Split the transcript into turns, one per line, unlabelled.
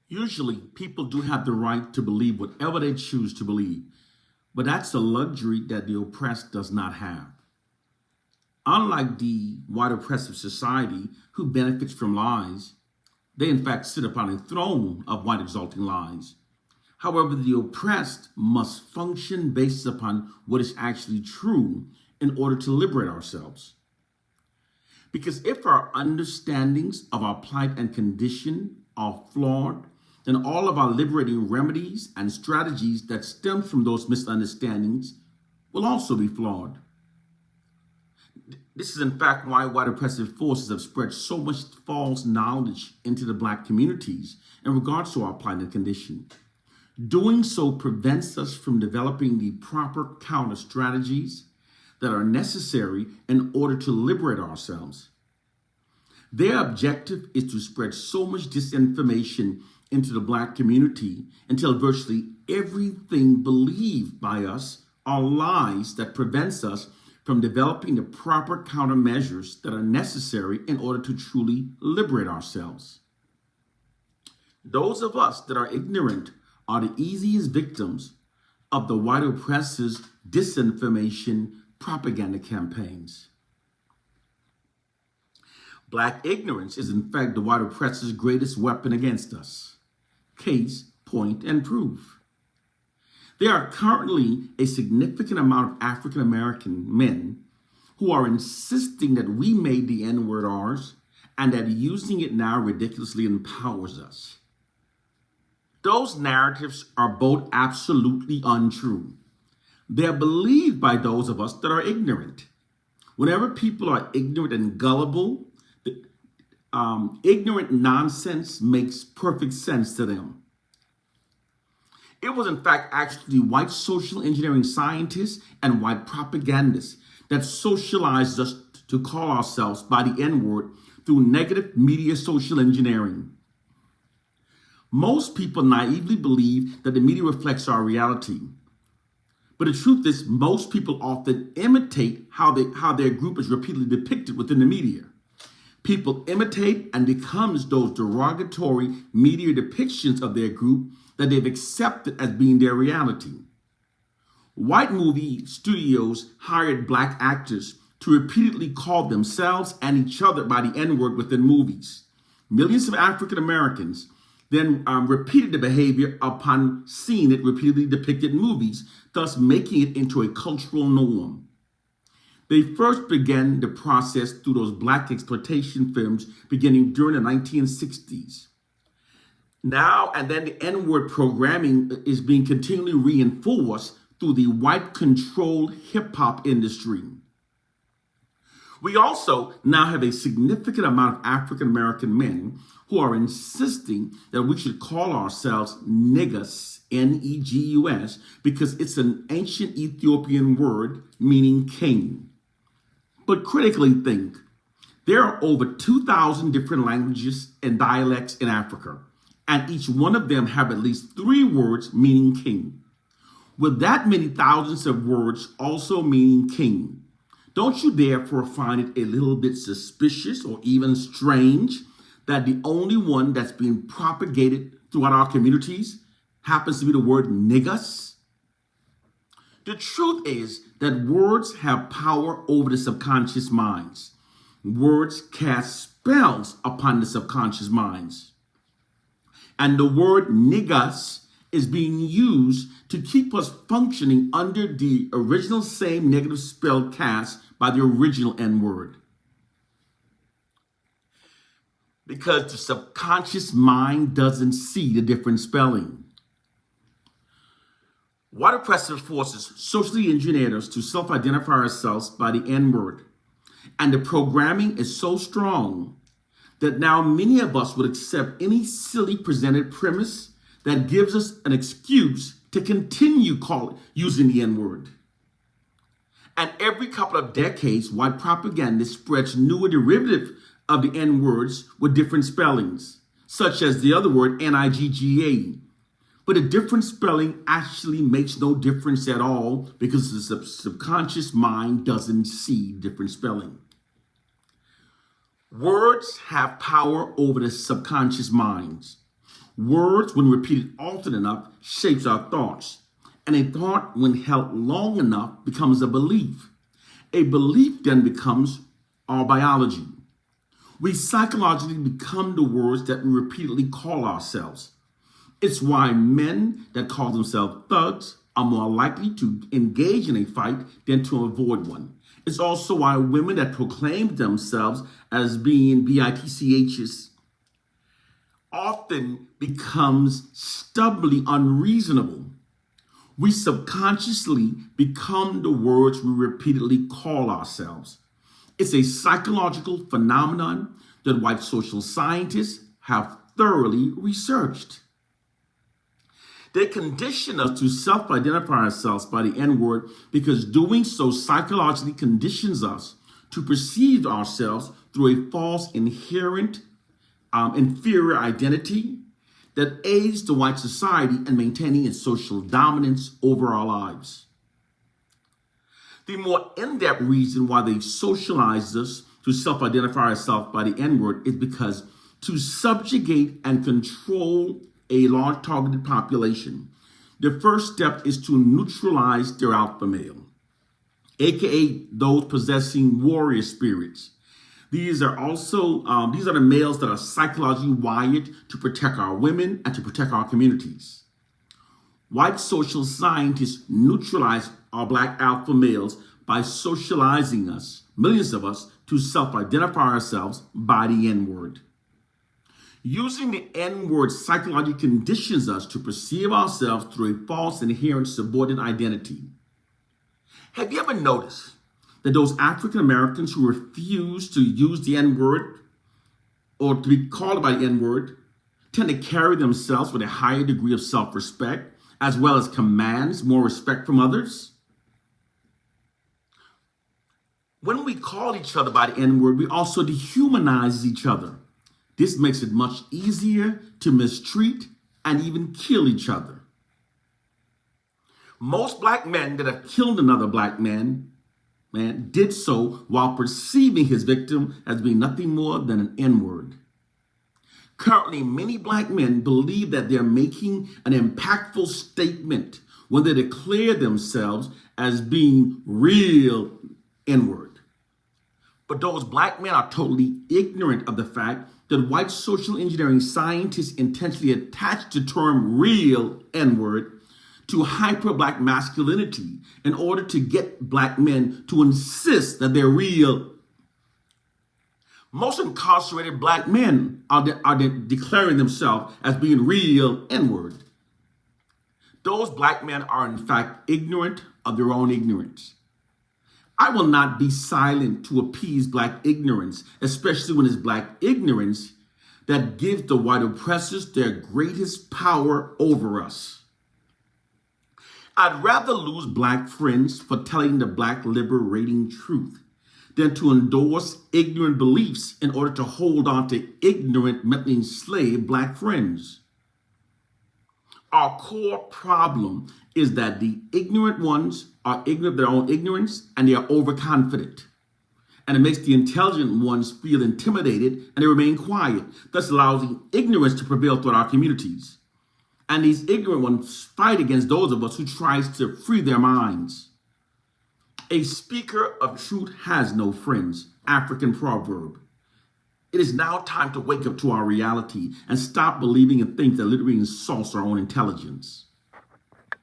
Usually, people do have the right to believe whatever they choose to believe, but that's a luxury that the oppressed does not have. Unlike the white oppressive society who benefits from lies, they in fact sit upon a throne of white exalting lies. However, the oppressed must function based upon what is actually true in order to liberate ourselves. Because if our understandings of our plight and condition are flawed, then all of our liberating remedies and strategies that stem from those misunderstandings will also be flawed. This is in fact why white oppressive forces have spread so much false knowledge into the Black communities in regards to our plight and condition. Doing so prevents us from developing the proper counter strategies that are necessary in order to liberate ourselves. Their objective is to spread so much disinformation into the Black community until virtually everything believed by us are lies that prevents us from developing the proper countermeasures that are necessary in order to truly liberate ourselves. Those of us that are ignorant are the easiest victims of the white oppressors' disinformation propaganda campaigns. Black ignorance is in fact the white oppressor's greatest weapon against us. Case, point, and proof. There are currently a significant amount of African American men who are insisting that we made the N-word ours and that using it now ridiculously empowers us. Those narratives are both absolutely untrue. They are believed by those of us that are ignorant. Whenever people are ignorant and gullible, ignorant nonsense makes perfect sense to them. It was in fact actually white social engineering scientists and white propagandists that socialized us to call ourselves by the N-word through negative media social engineering. Most people naively believe that the media reflects our reality. But the truth is, most people often imitate how their group is repeatedly depicted within the media. People imitate and becomes those derogatory media depictions of their group that they've accepted as being their reality. White movie studios hired Black actors to repeatedly call themselves and each other by the N-word within movies. Millions of African Americans then repeated the behavior upon seeing it repeatedly depicted in movies, thus making it into a cultural norm. They first began the process through those Black exploitation films beginning during the 1960s. Now and then the N-word programming is being continually reinforced through the white-controlled hip-hop industry. We also now have a significant amount of African-American men who are insisting that we should call ourselves Negus, N-E-G-U-S, because it's an ancient Ethiopian word meaning king. But critically think, there are over 2,000 different languages and dialects in Africa, and each one of them have at least 3 words meaning king. With that many thousands of words also meaning king, don't you therefore find it a little bit suspicious or even strange that the only one that's being propagated throughout our communities happens to be the word Negus? The truth is that words have power over the subconscious minds. Words cast spells upon the subconscious minds. And the word Negus is being used to keep us functioning under the original same negative spell cast by the original N-word. Because the subconscious mind doesn't see the different spelling. White oppressive forces socially engineered us to self-identify ourselves by the N-word. And the programming is so strong that now many of us would accept any silly presented premise that gives us an excuse to continue using the N-word. And every couple of decades, white propaganda spreads newer derivatives of the N-words with different spellings, such as the other word, N-I-G-G-A. But a different spelling actually makes no difference at all because the subconscious mind doesn't see different spelling. Words have power over the subconscious minds. Words, when repeated often enough, shapes our thoughts. And a thought, when held long enough, becomes a belief. A belief then becomes our biology. We psychologically become the words that we repeatedly call ourselves. It's why men that call themselves thugs are more likely to engage in a fight than to avoid one. It's also why women that proclaim themselves as being bitchs often becomes stubbornly unreasonable. We subconsciously become the words we repeatedly call ourselves. It's a psychological phenomenon that white social scientists have thoroughly researched. They condition us to self-identify ourselves by the N-word because doing so psychologically conditions us to perceive ourselves through a false inherent inferior identity that aids the white society in maintaining its social dominance over our lives. The more in-depth reason why they socialize us to self-identify ourselves by the N-word is because to subjugate and control a large targeted population, the first step is to neutralize their alpha male, aka those possessing warrior spirits. These are the males that are psychologically wired to protect our women and to protect our communities. White social scientists neutralize our black alpha males by socializing us, millions of us, to self-identify ourselves by the N-word. Using the N-word psychologically conditions us to perceive ourselves through a false inherent subordinate identity. Have you ever noticed that those African Americans who refuse to use the N-word or to be called by the N-word tend to carry themselves with a higher degree of self-respect as well as commands more respect from others? When we call each other by the N-word, we also dehumanize each other. This makes it much easier to mistreat and even kill each other. Most black men that have killed another black man did so while perceiving his victim as being nothing more than an N-word. Currently, many black men believe that they're making an impactful statement when they declare themselves as being real N-word. But those black men are totally ignorant of the fact that white social engineering scientists intentionally attach the term real N-word to hyper-black masculinity in order to get black men to insist that they're real. Most incarcerated black men are declaring themselves as being real N-word. Those black men are in fact ignorant of their own ignorance. I will not be silent to appease black ignorance, especially when it's black ignorance that gives the white oppressors their greatest power over us. I'd rather lose black friends for telling the black liberating truth than to endorse ignorant beliefs in order to hold on to ignorant, mentally enslaved black friends. Our core problem is that the ignorant ones are ignorant of their own ignorance and they are overconfident. And it makes the intelligent ones feel intimidated and they remain quiet, thus allowing ignorance to prevail throughout our communities. And these ignorant ones fight against those of us who tries to free their minds. A speaker of truth has no friends, African proverb. It is now time to wake up to our reality and stop believing in things that literally insults our own intelligence.